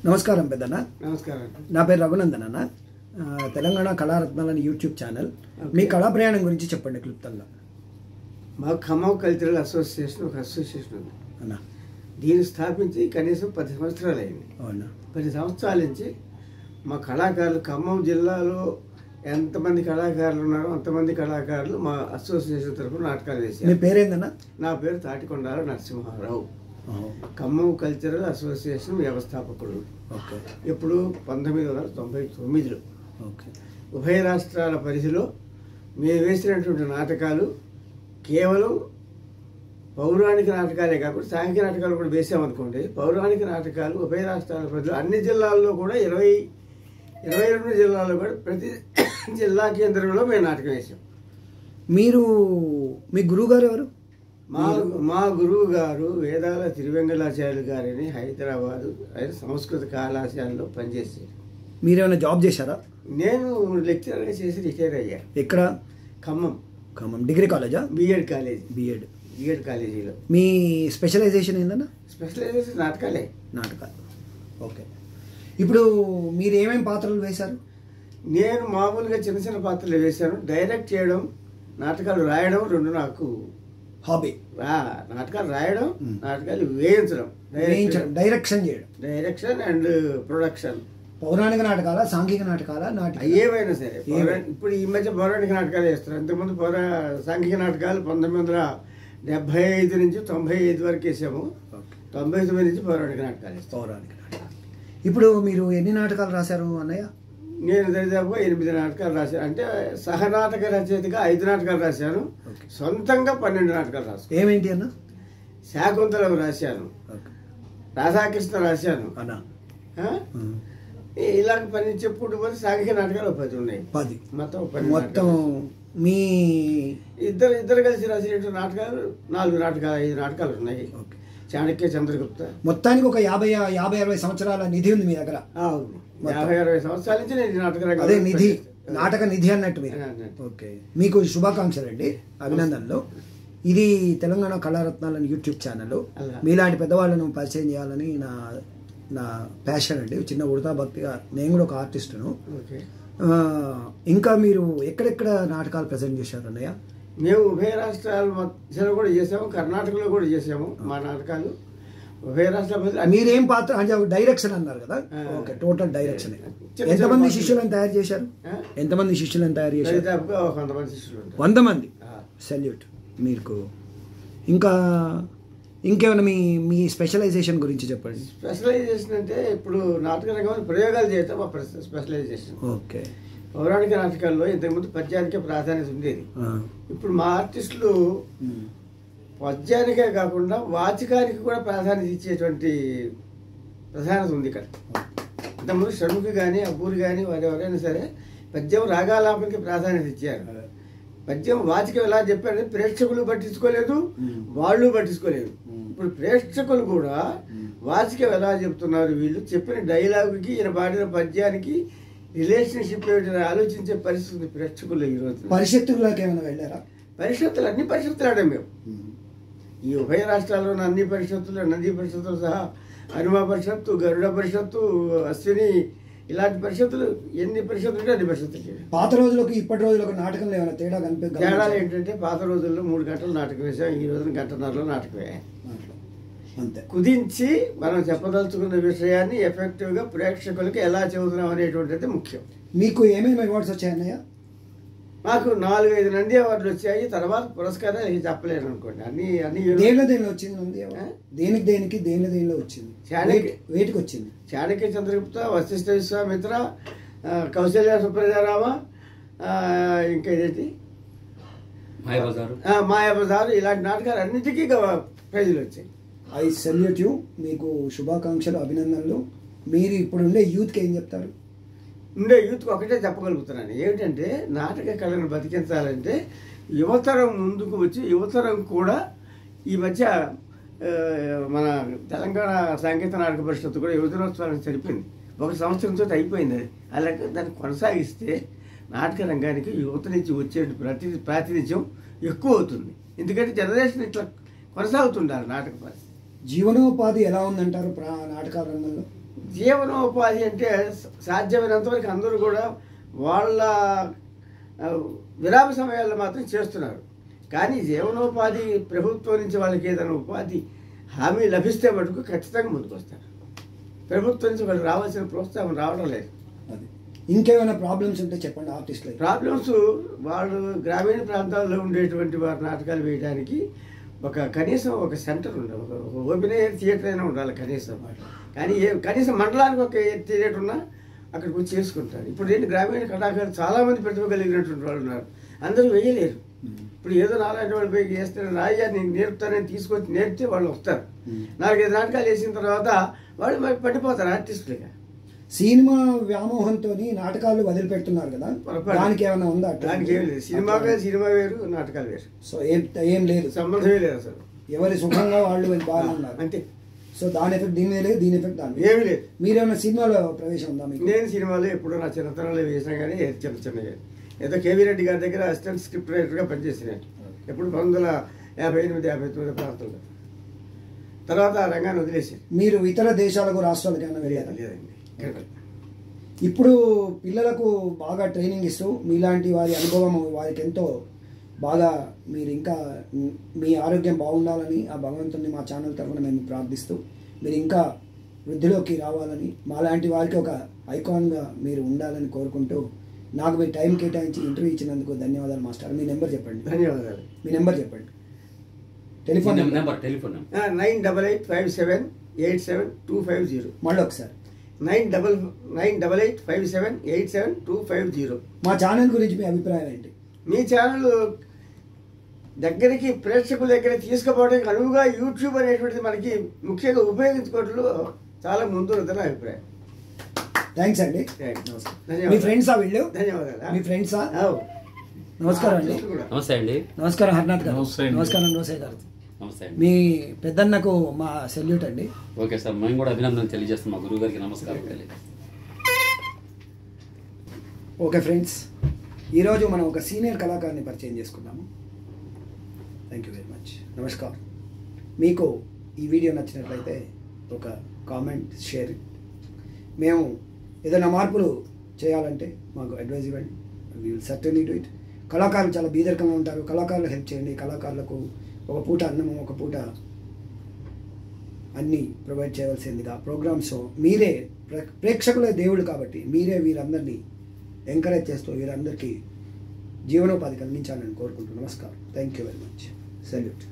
నమస్కారం పెద్దన్న. నమస్కారం. నా పేరు రఘునందన్ అన్న. తెలంగాణ కళారత్నాలని యూట్యూబ్ ఛానల్. మీ కళా ప్రయాణం గురించి చెప్పండి క్లుప్తంగా. మా ఖమ్మం కల్చరల్ అసోసియేషన్ ఒక అసోసియేషన్ ఉంది అన్న. దీన్ని స్థాపించి కనీసం 10 సంవత్సరాలు అయింది. అవునా? 10 సంవత్సరాల నుంచి మా కళాకారులు ఖమ్మం జిల్లాలో ఎంతమంది కళాకారులు ఉన్నారో అంతమంది కళాకారులు మా అసోసియేషన్ తరఫున నాటకాలు వేశారు. మీ పేరేందన్న? నా పేరు తాటికొండాల నరసింహారావు. ఖమ్మం కల్చరల్ అసోసియేషన్ వ్యవస్థాపకుడు. ఓకే. ఇప్పుడు 1999లో ఓకే. ఉభయ రాష్ట్రాల పరిధిలో మేము వేసినటువంటి నాటకాలు కేవలం పౌరాణిక నాటకాలే కాకుండా సాంఘిక నాటకాలు కూడా వేసామనుకోండి. పౌరాణిక నాటకాలు ఉభయ రాష్ట్రాల పరిధిలో అన్ని జిల్లాల్లో కూడా 22 జిల్లాల్లో కూడా ప్రతి జిల్లా కేంద్రంలో మేము నాటకం వేసాం. మీరు మీ గురువు గారు ఎవరు? మా గురువు గారు వేదాల తిరువెంగళాచార్యులు గారిని హైదరాబాదు సంస్కృత కళాశాలలో పనిచేశారు. మీరేమైనా జాబ్ చేశారా? నేను లెక్చరర్గా చేసి రిటైర్ అయ్యా. ఎక్కడ? ఖమ్మం. ఖమ్మం డిగ్రీ కాలేజా? B Ed college. బిఎడ్ కాలేజీలో. మీ స్పెషలైజేషన్ ఏందన్నా? స్పెషలైజేషన్ నాటకాలే. నాటకాలు. ఓకే. ఇప్పుడు మీరు ఏమేమి పాత్రలు వేశారు? నేను మామూలుగా చిన్న చిన్న పాత్రలు వేశాను. డైరెక్ట్ చేయడం, నాటకాలు రాయడం రెండు నాకు హాబీ. నాటకాలు రాయడం, నాటకాలు వేయించడం, డైరెక్షన్ చేయడం. Direction and production. పౌరాణిక నాటకాల, సాంఘిక నాటకాల, ఏవైనా సరే. ఇప్పుడు ఈ మధ్య పౌరాణిక నాటకాలు వేస్తారు. అంతకుముందు సాంఘిక నాటకాలు 1975 నుంచి 95 వరకు వేసాము. 99 నుంచి పౌరాణిక నాటకాలు వేస్తాం. పౌరాణిక నాటకాలు. ఇప్పుడు మీరు ఎన్ని నాటకాలు రాశారు అన్నయ్య? నేను దరిదాపుగా 8 నాటకాలు రాశాను. అంటే సహనాటక రచయితగా 5 నాటకాలు రాశాను. సొంతంగా 12 నాటకాలు రాశాను. ఏమేంటి అన్న? శాకుంతలం రాశాను, రాధాకృష్ణ రాశాను అన్న. ఇలాగ పని చెప్పుకుంటూ పోతే సాంఘిక నాటకాలు 10 ఉన్నాయి. 10 మొత్తం మీ ఇద్దరు కలిసి రాసినటువంటి నాటకాలు 4 నాటకాలు 5 నాటకాలు ఉన్నాయి. చాణక్య, చంద్రగుప్త. మొత్తానికి ఒక 50-60 సంవత్సరాల నిధి ఉంది మీ దగ్గర. 50-60 సంవత్సరాల నుంచి నేను నాటక అదే నిధి, నాటక నిధి అన్నట్టు మీరు. ఓకే. మీకు శుభాకాంక్షలు అండి, అభినందనలు. ఇది తెలంగాణ కళారత్నాలని యూట్యూబ్ ఛానల్. మీలాంటి పెద్దవాళ్ళను పరిచయం చేయాలని నా ప్యాషన్ అండి. చిన్న ఉడతా భక్తిగా నేను కూడా ఒక ఆర్టిస్టును. ఇంకా మీరు ఎక్కడెక్కడ నాటకాలు ప్రజెంట్ చేశారు అన్నయ్య? మేము ఉభయ రాష్ట్రాల మధ్యలో కూడా చేసాము, కర్ణాటకలో కూడా చేసాము మా నాటకాలు. ఉభయ రాష్ట్రాల మీరేం పాత్ర అంటే డైరెక్షన్ అన్నారు కదా? ఓకే. Total direction. ఎంతమంది శిష్యులను తయారు చేశారు? ఎంతమంది శిష్యులను తయారు చేశారు? 100 మంది శిష్యులు. 100 మంది. సెల్యూట్ మీకు. ఇంకేమైనా మీ స్పెషలైజేషన్ గురించి చెప్పండి. స్పెషలైజేషన్ అంటే ఇప్పుడు నాటక రంగంలో ప్రయోగాలు చేయటం మా స్పెషలైజేషన్. ఓకే. పౌరాణిక నాటకాల్లో ఇంతకుముందు పద్యానికే ప్రాధాన్యత ఉండేది. ఇప్పుడు మా ఆర్టిస్టులు పద్యానికే కాకుండా వాచికానికి కూడా ప్రాధాన్యత ఇచ్చేటువంటి ప్రధానత ఉంది ఇక్కడ. ఇంతకుముందు షణ్ముఖి కానీ అబ్బూరి కానీ వారు ఎవరైనా సరే పద్యం రాగాలాపనకి ప్రాధాన్యత ఇచ్చారు. పద్యం వాచికం ఎలా చెప్పారంటే ప్రేక్షకులు పట్టించుకోలేదు, వాళ్ళు పట్టించుకోలేదు. ఇప్పుడు ప్రేక్షకులు కూడా వాచికం ఎలా చెప్తున్నారు, వీళ్ళు చెప్పిన డైలాగుకి ఈయన పాడిన పద్యానికి రిలేషన్షిప్ ఏమిటని ఆలోచించే పరిస్థితి ప్రేక్షకులు ఈరోజు. పరిషత్తుల్లోకి ఏమైనా వెళ్ళారా? అన్ని పరిషత్తులు ఆడాం మేము. ఈ ఉభయ రాష్ట్రాల్లోని అన్ని పరిషత్తులు, నంది పరిషత్తులు సహా హనుమా పరిషత్తు, గరుడ పరిషత్తు, అశ్విని, ఇలాంటి పరిషత్తులు ఎన్ని పరిషత్తులు ఉంటే అన్ని పరిషత్తులు. పాత రోజులకు ఇప్పటి రోజులకు నాటకంలో ఏమైనా తేడా కనిపిస్తుంది? తేడాలు ఏంటంటే పాత రోజుల్లో 3 గంటలు నాటకం వేసాం, ఈ రోజున 1.5 నాటకమే. అంతే. కుదించి మనం చెప్పదలుచుకున్న విషయాన్ని ఎఫెక్టివ్గా ప్రేక్షకులకి ఎలా చెబుతున్నాం అనేటువంటిది ముఖ్యం. మీకు ఏమేమి అవార్డ్స్ వచ్చాయన్నయ్య? మాకు 4-5 నంది అవార్డులు వచ్చాయి. తర్వాత పురస్కారాలు చెప్పలేను అనుకోండి. అన్ని దేనిలో వచ్చింది నంది అవార్డు? దేనిలో వచ్చింది? వేటికి వచ్చింది? చాణక్య, చంద్రగుప్త, వశిష్ఠ విశ్వామిత్ర, కౌశల్య సుప్రజారామ, ఇంకా ఇదేంటి మాయాబజారు, ఇలాంటి నాటకాలు అన్నిటికీ ప్రైజులు వచ్చాయి. I salute you. మీకు శుభాకాంక్షలు, అభినందనలు. మీరు ఇప్పుడుండే యూత్కి ఏం చెప్తారు? ఉండే యూత్కి ఒకటే చెప్పగలుగుతున్నాను. ఏమిటంటే నాటక కళను బతికించాలంటే యువతరం ముందుకు వచ్చి యువతరం కూడా ఈ మధ్య మన తెలంగాణ సంగీత నాటక పరిషత్తు కూడా యువజనోత్సవానికి సరిపోయింది. 1 సంవత్సరంతో అయిపోయింది. అది అలాగే దాన్ని కొనసాగిస్తే నాటక రంగానికి యువత నుంచి వచ్చే ప్రాతినిధ్యం ఎక్కువ అవుతుంది. ఎందుకంటే జనరేషన్ ఇట్లా కొనసాగుతుండాలి నాటక పరిస్థితి. జీవనోపాధి ఎలా ఉందంటారు నాటకాల రంగంలో? జీవనోపాధి అంటే సాధ్యమైనంత వరకు అందరూ కూడా వాళ్ళ విరామ సమయాల్లో మాత్రం చేస్తున్నారు. కానీ జీవనోపాధి ప్రభుత్వం నుంచి వాళ్ళకి ఏదైనా ఉపాధి హామీ లభిస్తే మటుకు ఖచ్చితంగా ముందుకు వస్తారు. ప్రభుత్వం నుంచి వాళ్ళకి రావాల్సిన ప్రోత్సాహం రావడం లేదు. అది ఇంకేమైనా ప్రాబ్లమ్స్ ఉంటే చెప్పండి ఆర్టిస్టులు. ప్రాబ్లమ్స్ వాళ్ళు గ్రామీణ ప్రాంతాల్లో ఉండేటువంటి వారి నాటకాలు వేయడానికి కనీసం ఒక సెంటర్ ఉండాలి, ఒక ఓపెన్ ఎయిర్ థియేటర్ అయినా ఉండాలి కనీసం. కానీ కనీసం మండలానికి ఒక థియేటర్ ఉన్నా అక్కడికి వచ్చి చేసుకుంటారు. ఇప్పుడు ఏంటి గ్రామీణ కళాకారులు చాలామంది ప్రతిభ కలిగినటువంటి వాళ్ళు ఉన్నారు, అందరూ వేయలేరు. ఇప్పుడు ఏదో నాలాంటి వాళ్ళు పోయి వేస్తారు, రాయ్యా నేను నేర్పుతానని తీసుకొచ్చి నేర్పితే వాళ్ళు వస్తారు. 4-5 నాటకాలు వేసిన తర్వాత వాళ్ళు మరి పడిపోతారు ఆర్టిస్టులుగా. సినిమా వ్యామోహంతో నాటకాలు వదిలిపెడుతున్నారు కదా, దానికి ఏమైనా ఉందా? దానికి ఏం లేదు. సినిమా వేరు, నాటకాలు వేరు. సో ఏం లేదు, సంబంధమే లేదు అసలు. ఎవరి సుఖంగా వాళ్ళు బాగా ఉన్నారు అంతే. సో దాని ఎఫెక్ట్ దీని మీద లేదు, దీని ఎఫెక్ట్ దాని ఏమి లేదు. మీరేమైనా సినిమాలో ప్రవేశం ఉందా మీకు? నేను సినిమాలో ఎప్పుడో నా చిన్నతనంలో వేసినా కానీ చిన్నగా ఏదో కేవీ రెడ్డి గారి దగ్గర అసిస్టెంట్ స్క్రిప్ట్ రైటర్గా పనిచేసినాను. ఎప్పుడు 1958-59 ప్రాంతంలో. తర్వాత ఆ రంగాన్ని వదిలేసి మీరు ఇతర దేశాలకు రాష్ట్రాలకు ఏమైనా వెళ్ళారా? లేదండి. ఇప్పుడు పిల్లలకు బాగా ట్రైనింగ్ ఇస్తూ మీలాంటి వారి అనుభవం వారికి ఎంతో బాగా, మీరు ఇంకా మీ ఆరోగ్యం బాగుండాలని ఆ భగవంతుని మా ఛానల్ తరఫున మేము ప్రార్థిస్తూ మీరు ఇంకా వృద్ధిలోకి రావాలని, మాలాంటి వారికి ఒక ఐకాన్గా మీరు ఉండాలని కోరుకుంటూ నాకు మీ టైం కేటాయించి ఇంటర్వ్యూ ఇచ్చినందుకు ధన్యవాదాలు మాస్టర్. మీ నెంబర్ చెప్పండి. ధన్యవాదాలు. మీ నెంబర్ చెప్పండి. Telephone number 98857872550. మళ్ళీ ఒకసారి 98857872550. మా ఛానల్ గురించి మీ అభిప్రాయం ఏంటి? మీ ఛానల్ దగ్గరికి ప్రేక్షకుల దగ్గర తీసుకుపోవడానికి అనువుగా యూట్యూబ్ అనేటువంటిది మనకి ముఖ్యంగా ఉపయోగించుకోవడంలో చాలా ముందు ఉందని అభిప్రాయం. థ్యాంక్స్ అండి. ధన్యవాదాలు. మీ ఫ్రెండ్సా వీళ్ళు? ధన్యవాదాలు. మీ ఫ్రెండ్సా? నమస్కారం అండి. నమస్తే అండి. నమస్కారం హర్నాథ్ గారు. నమస్కారం రోసయ్య గారు. నమస్తే అండి. మీ పెద్దన్నకు మా సెల్యూట్ అండి. ఓకే సార్, మేము కూడా అభినందన తెలియజేస్తాం. మా గురువు గారికి నమస్కారం. ఓకే ఫ్రెండ్స్, ఈరోజు మనం ఒక సీనియర్ కళాకారుని పరిచయం చేసుకున్నాము. Thank you very much. నమస్కారం. మీకు ఈ వీడియో నచ్చినట్లయితే ఒక కామెంట్, షేర్. మేము ఏదైనా మార్పులు చేయాలంటే మాకు అడ్వైజ్ ఇవ్వండి. We will certainly do it. కళాకారులు చాలా బీదరికంగా ఉంటారు, కళాకారులకు హెల్ప్ చేయండి. కళాకారులకు ఒక పూట అన్నము, ఒక పూట అన్నీ ప్రొవైడ్ చేయవలసిందిగా ప్రోగ్రామ్స్ మీరే ప్రేక్షకులే దేవుడు కాబట్టి మీరే వీరందరినీ ఎంకరేజ్ చేస్తూ వీరందరికీ జీవనోపాధి కలిగించాలని కోరుకుంటూ నమస్కారం. Thank you very much. Salute.